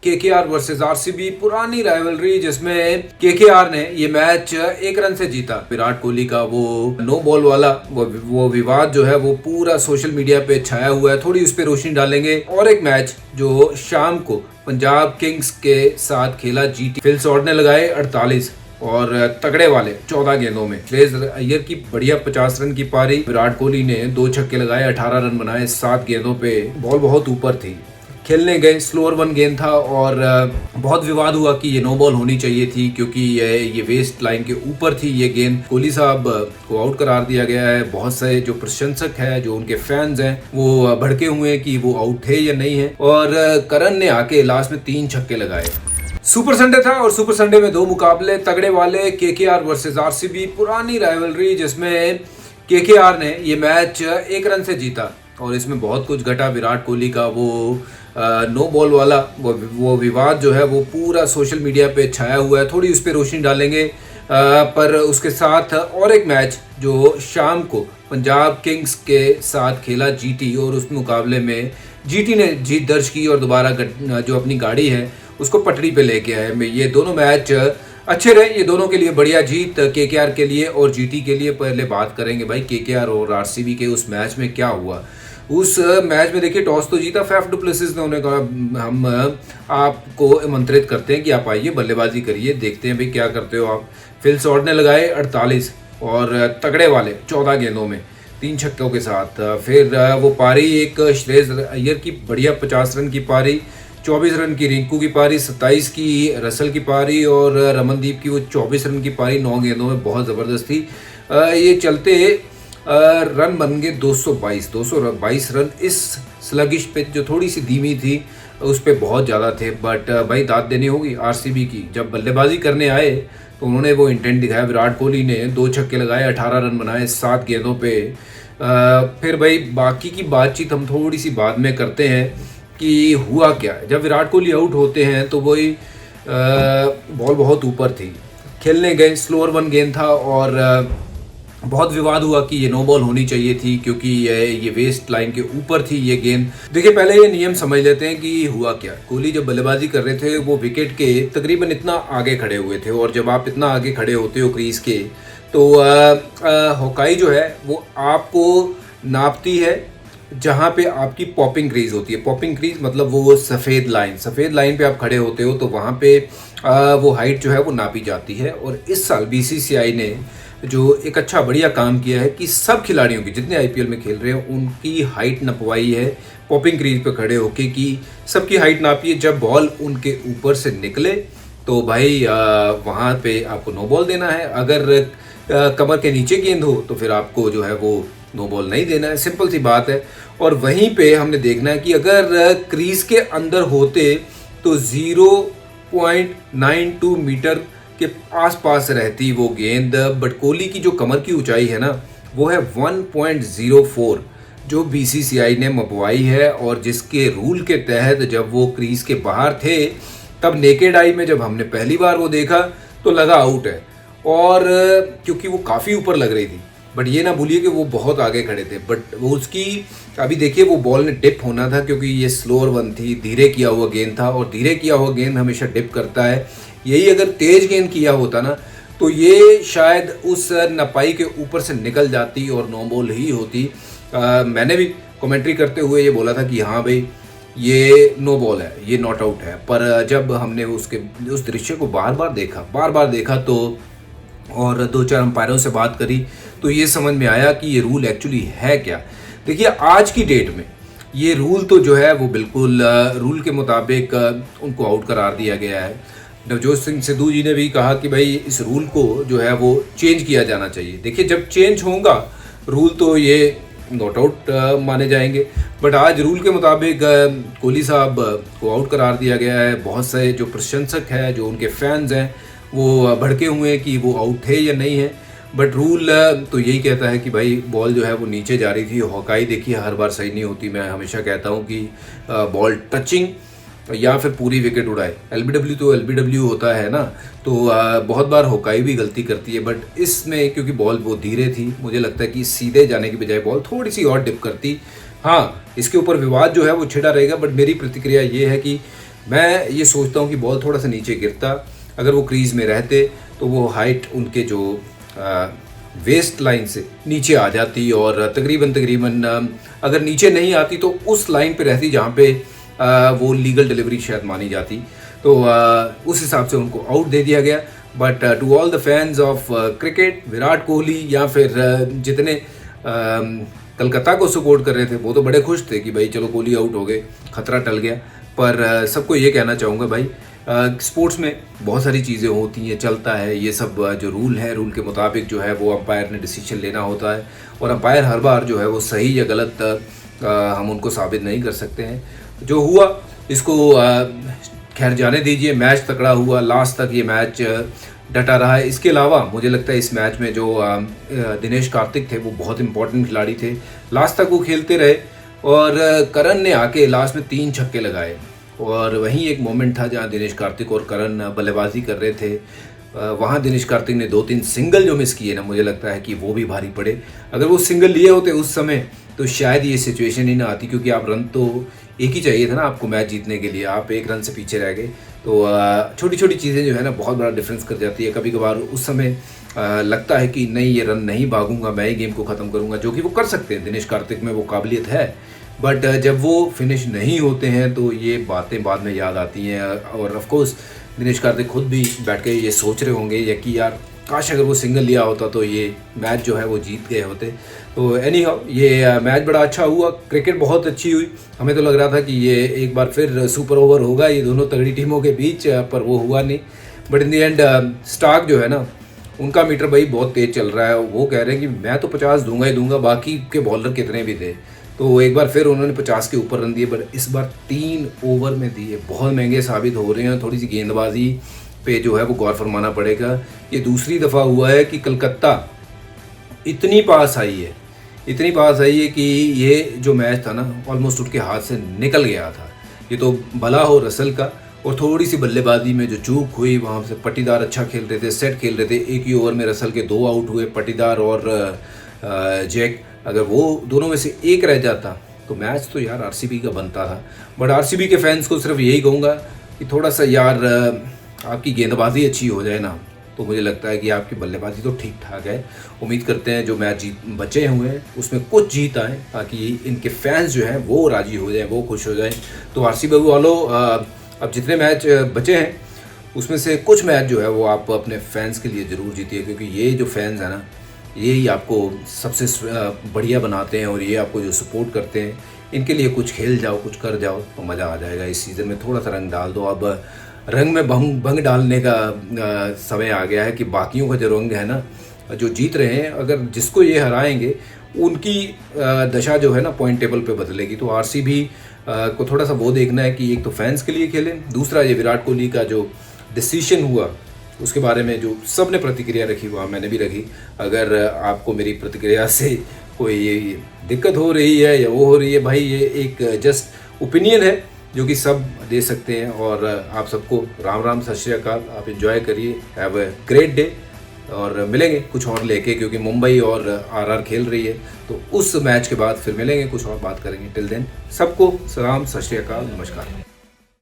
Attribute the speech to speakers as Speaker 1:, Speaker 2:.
Speaker 1: KKR versus RCB, पुरानी rivalry जिसमें KKR ने ये मैच 1 रन से जीता। विराट कोहली का वो नो बॉल वाला वो विवाद जो है वो पूरा सोशल मीडिया पे छाया हुआ है, थोड़ी उस पर रोशनी डालेंगे। और एक मैच जो शाम को पंजाब किंग्स के साथ खेला जीटी, फिल शॉर्ट ने लगाए 48 और तगड़े वाले 14 गेंदों में। श्रेयस अय्यर की बढ़िया 50 रन की पारी, विराट कोहली ने 2 छक्के लगाए, 18 रन बनाए 7 गेंदों पे। बॉल बहुत ऊपर थी, खेलने गए, स्लोअर 1 गेंद था और बहुत विवाद हुआ कि ये नो बॉल होनी चाहिए थी क्योंकि ये वेस्ट लाइन के ऊपर थी ये गेंद। कोहली साहब को आउट करार दिया गया है। बहुत से जो प्रशंसक है, जो उनके फैंस हैं, वो भड़के हुए हैं कि वो आउट थे या नहीं है। और करण ने आके लास्ट में 3 छक्के लगाए। सुपर संडे था और सुपर संडे में 2 मुकाबले तगड़े वाले, केकेआर वर्सेस आरसीबी, पुरानी राइवलरी जिसमें केकेआर ने ये मैच 1 रन से जीता और इसमें बहुत कुछ घटा। विराट कोहली का वो नो बॉल वाला वो विवाद जो है वो पूरा सोशल मीडिया पे छाया हुआ है, थोड़ी उस पर रोशनी डालेंगे। पर उसके साथ और एक मैच जो शाम को पंजाब किंग्स के साथ खेला जीटी, और उस मुकाबले में जीटी ने जीत दर्ज की और दोबारा जो अपनी गाड़ी है उसको पटरी पे लेके आए। ये दोनों मैच अच्छे रहे, ये दोनों के लिए बढ़िया जीत, केकेआर के लिए और जीटी के लिए। पहले बात करेंगे भाई केकेआर और आरसीबी के उस मैच में क्या हुआ। उस मैच में देखिए टॉस तो जीता फैफ डु प्लेसिस ने, उन्होंने कहा हम आपको आमंत्रित करते हैं कि आप आइए बल्लेबाजी करिए, देखते हैं भाई क्या करते हो आप। फिल शॉर्ट ने लगाए 48 और तगड़े वाले 14 गेंदों में 3 छक्कों के साथ। फिर वो पारी एक श्रेयस अय्यर की बढ़िया 50 रन की पारी, 24 रन की रिंकू की पारी, 27 की रसल की पारी और रमनदीप की वो 24 रन की पारी 9 गेंदों में बहुत ज़बरदस्त थी। ये चलते रन बन गए 222 रन। इस स्लगिश पे जो थोड़ी सी धीमी थी उस पर बहुत ज़्यादा थे, बट भाई दाद देनी होगी आरसीबी की। जब बल्लेबाजी करने आए तो उन्होंने वो इंटेंट दिखाया। विराट कोहली ने 2 छक्के लगाए, 18 रन बनाए 7 गेंदों पे। फिर भाई बाकी की बातचीत हम थोड़ी सी बाद में करते हैं कि हुआ क्या। जब विराट कोहली आउट होते हैं तो वही बॉल बहुत ऊपर थी, खेलने गए, स्लोअर 1 गेंद था और बहुत विवाद हुआ कि ये नो बॉल होनी चाहिए थी क्योंकि ये वेस्ट लाइन के ऊपर थी ये गेंद। देखिए पहले ये नियम समझ लेते हैं कि हुआ क्या। कोहली जब बल्लेबाजी कर रहे थे वो विकेट के तकरीबन इतना आगे खड़े हुए थे, और जब आप इतना आगे खड़े होते हो क्रीज के तो होकाई जो है वो आपको नापती है जहाँ पे आपकी पॉपिंग क्रीज होती है। पॉपिंग क्रीज मतलब वो सफ़ेद लाइन पे आप खड़े होते हो तो वहाँ पे वो हाइट जो है वो नापी जाती है। और इस साल बीसीसीआई ने जो एक अच्छा बढ़िया काम किया है कि सब खिलाड़ियों की, जितने आईपीएल में खेल रहे हैं, उनकी हाइट नपवाई है पॉपिंग क्रीज पे खड़े होके कि सबकी हाइट नापी है। जब बॉल उनके ऊपर से निकले तो भाई वहाँ पे आपको नो बॉल देना है। अगर कमर के नीचे गेंद हो तो फिर आपको जो है वो नो बॉल नहीं देना है, सिंपल सी बात है। और वहीं पे हमने देखना है कि अगर क्रीज के अंदर होते तो 0.92 मीटर के आसपास रहती वो गेंद, बट कोहली की जो कमर की ऊंचाई है ना वो है 1.04 जो बीसीसीआई ने मपवाई है। और जिसके रूल के तहत जब वो क्रीज के बाहर थे तब नेकेड आई में जब हमने पहली बार वो देखा तो लगा आउट है, और क्योंकि वो काफ़ी ऊपर लग रही थी। बट ये ना भूलिए कि वो बहुत आगे खड़े थे, बट वो उसकी अभी देखिए वो बॉल ने डिप होना था क्योंकि ये स्लोअर 1 थी, धीरे किया हुआ गेंद था, और धीरे किया हुआ गेंद हमेशा डिप करता है। यही अगर तेज गेंद किया होता ना तो ये शायद उस नपाई के ऊपर से निकल जाती और नो बॉल ही होती। मैंने भी कमेंट्री करते हुए ये बोला था कि हाँ भाई ये नो बॉल है, ये नॉट आउट है। पर जब हमने उस दृश्य को बार बार देखा तो और 2-4 अंपायरों से बात करी तो ये समझ में आया कि ये रूल एक्चुअली है क्या। देखिए आज की डेट में ये रूल तो जो है वो बिल्कुल रूल के मुताबिक उनको आउट करार दिया गया है। नवजोत सिंह सिद्धू जी ने भी कहा कि भाई इस रूल को जो है वो चेंज किया जाना चाहिए। देखिए जब चेंज होगा रूल तो ये नॉट आउट माने जाएंगे, बट आज रूल के मुताबिक कोहली साहब को आउट करार दिया गया है। बहुत से जो प्रशंसक हैं, जो उनके फैंस हैं, वो भड़के हुए हैं कि वो आउट थे या नहीं है। बट रूल तो यही कहता है कि भाई बॉल जो है वो नीचे जा रही थी। हॉकाई देखिए हर बार सही नहीं होती, मैं हमेशा कहता हूँ कि बॉल टचिंग या फिर पूरी विकेट उड़ाए। एलबीडब्ल्यू तो एलबीडब्ल्यू होता है ना, तो बहुत बार हॉकाई भी गलती करती है। बट इसमें क्योंकि बॉल बहुत धीरे थी, मुझे लगता है कि सीधे जाने की बजाय बॉल थोड़ी सी और डिप करती। हाँ, इसके ऊपर विवाद जो है वो छिड़ा रहेगा, बट मेरी प्रतिक्रिया ये है कि मैं ये सोचता हूँ कि बॉल थोड़ा सा नीचे गिरता, अगर वो क्रीज में रहते तो वो हाइट उनके जो वेस्ट लाइन से नीचे आ जाती और तकरीबन अगर नीचे नहीं आती तो उस लाइन पे रहती जहाँ पे वो लीगल डिलीवरी शायद मानी जाती। तो उस हिसाब से उनको आउट दे दिया गया। But to all the fans of cricket, Virat Kohli या फिर जितने कलकत्ता को सपोर्ट कर रहे थे वो तो बड़े खुश थे कि भाई चलो कोहली आउट हो गए, खतरा टल गया। पर सबको ये कहना चाहूँगा भाई, स्पोर्ट्स में बहुत सारी चीज़ें होती हैं, चलता है ये सब। जो रूल है, रूल के मुताबिक जो है वो अंपायर ने डिसीजन लेना होता है और अंपायर हर बार जो है वो सही या गलत हम उनको साबित नहीं कर सकते हैं। जो हुआ इसको खैर जाने दीजिए। मैच तकड़ा हुआ, लास्ट तक ये मैच डटा रहा है। इसके अलावा मुझे लगता है इस मैच में जो दिनेश कार्तिक थे वो बहुत इंपॉर्टेंट खिलाड़ी थे, लास्ट तक वो खेलते रहे और करण ने आके लास्ट में 3 छक्के लगाए और वहीं एक मोमेंट था जहां दिनेश कार्तिक और करण बल्लेबाजी कर रहे थे। वहाँ दिनेश कार्तिक ने 2-3 सिंगल जो मिस किए ना, मुझे लगता है कि वो भी भारी पड़े। अगर वो सिंगल लिए होते उस समय तो शायद ये सिचुएशन ही ना आती, क्योंकि आप रन तो एक ही चाहिए था ना आपको मैच जीतने के लिए, आप 1 रन से पीछे रह गए। तो छोटी छोटी चीज़ें जो है ना बहुत बड़ा डिफरेंस कर जाती है। कभी कभार उस समय लगता है कि नहीं ये रन नहीं भागूंगा, मैं ही गेम को ख़त्म करूंगा, जो कि वो कर सकते हैं। दिनेश कार्तिक में वो काबिलियत है, बट जब वो फिनिश नहीं होते हैं तो ये बातें बाद में याद आती हैं। और ऑफ कोर्स दिनेश कार्तिक खुद भी बैठ के ये सोच रहे होंगे या कि यार काश अगर वो सिंगल लिया होता तो ये मैच जो है वो जीत गए होते। तो एनी हाउ ये मैच बड़ा अच्छा हुआ, क्रिकेट बहुत अच्छी हुई। हमें तो लग रहा था कि ये एक बार फिर सुपर ओवर होगा ये दोनों तगड़ी टीमों के बीच, पर वो हुआ नहीं। But in the end Starc जो है ना, उनका मीटर भाई बहुत तेज़ चल रहा है। वो कह रहे हैं कि मैं तो 50 दूंगा ही दूंगा, बाकी के बॉलर कितने भी थे। तो एक बार फिर उन्होंने 50 के ऊपर रन दिए, बट इस बार 3 ओवर में दिए, बहुत महंगे साबित हो रहे हैं। थोड़ी सी गेंदबाजी पे जो है वो गौर फरमाना पड़ेगा। ये दूसरी दफ़ा हुआ है कि कलकत्ता इतनी पास आई है कि ये जो मैच था ना ऑलमोस्ट उनके हाथ से निकल गया था। ये तो भला हो रसल का, और थोड़ी सी बल्लेबाजी में जो चूक हुई, वहाँ से पटीदार अच्छा खेल रहे थे, सेट खेल रहे थे। एक ही ओवर में रसल के 2 आउट हुए, पटीदार और जैक। अगर वो दोनों में से एक रह जाता तो मैच तो यार आरसीबी का बनता था। बट आरसीबी के फैंस को सिर्फ यही कहूँगा कि थोड़ा सा यार आपकी गेंदबाजी अच्छी हो जाए ना, तो मुझे लगता है कि आपकी बल्लेबाजी तो ठीक ठाक है। उम्मीद करते हैं जो मैच बचे हुए हैं उसमें कुछ जीत आए, ताकि इनके फैंस जो हैं वो राज़ी हो जाएं, वो खुश हो जाएं। तो आरसीबी वालों, अब जितने मैच बचे हैं उसमें से कुछ मैच जो है वो आप अपने फैंस के लिए ज़रूर जीतिए, क्योंकि ये जो फैंस हैं ना, ये ही आपको सबसे बढ़िया बनाते हैं और ये आपको जो सपोर्ट करते हैं, इनके लिए कुछ खेल जाओ, कुछ कर जाओ तो मज़ा आ जाएगा। इस सीज़न में थोड़ा सा रंग डाल दो। अब रंग में भंग डालने का समय आ गया है कि बाकियों का जो रंग है ना, जो जीत रहे हैं, अगर जिसको ये हराएंगे उनकी दशा जो है ना पॉइंट टेबल पे बदलेगी। तो आरसीबी को थोड़ा सा वो देखना है कि एक तो फैंस के लिए खेलें, दूसरा ये विराट कोहली का जो डिसीजन हुआ उसके बारे में जो सब ने प्रतिक्रिया रखी, वहाँ मैंने भी रखी। अगर आपको मेरी प्रतिक्रिया से कोई दिक्कत हो रही है या वो हो रही है, भाई ये एक जस्ट ओपिनियन है जो कि सब दे सकते हैं। और आप सबको राम राम, सत श्री अकाल। आप एंजॉय करिए, हैव अ ग्रेट डे, और मिलेंगे कुछ और लेके, क्योंकि मुंबई और आरआर खेल रही है। तो उस मैच के बाद फिर मिलेंगे, कुछ और बात करेंगे। टिल देन सबको सलाम, सत श्री अकाल, नमस्कार।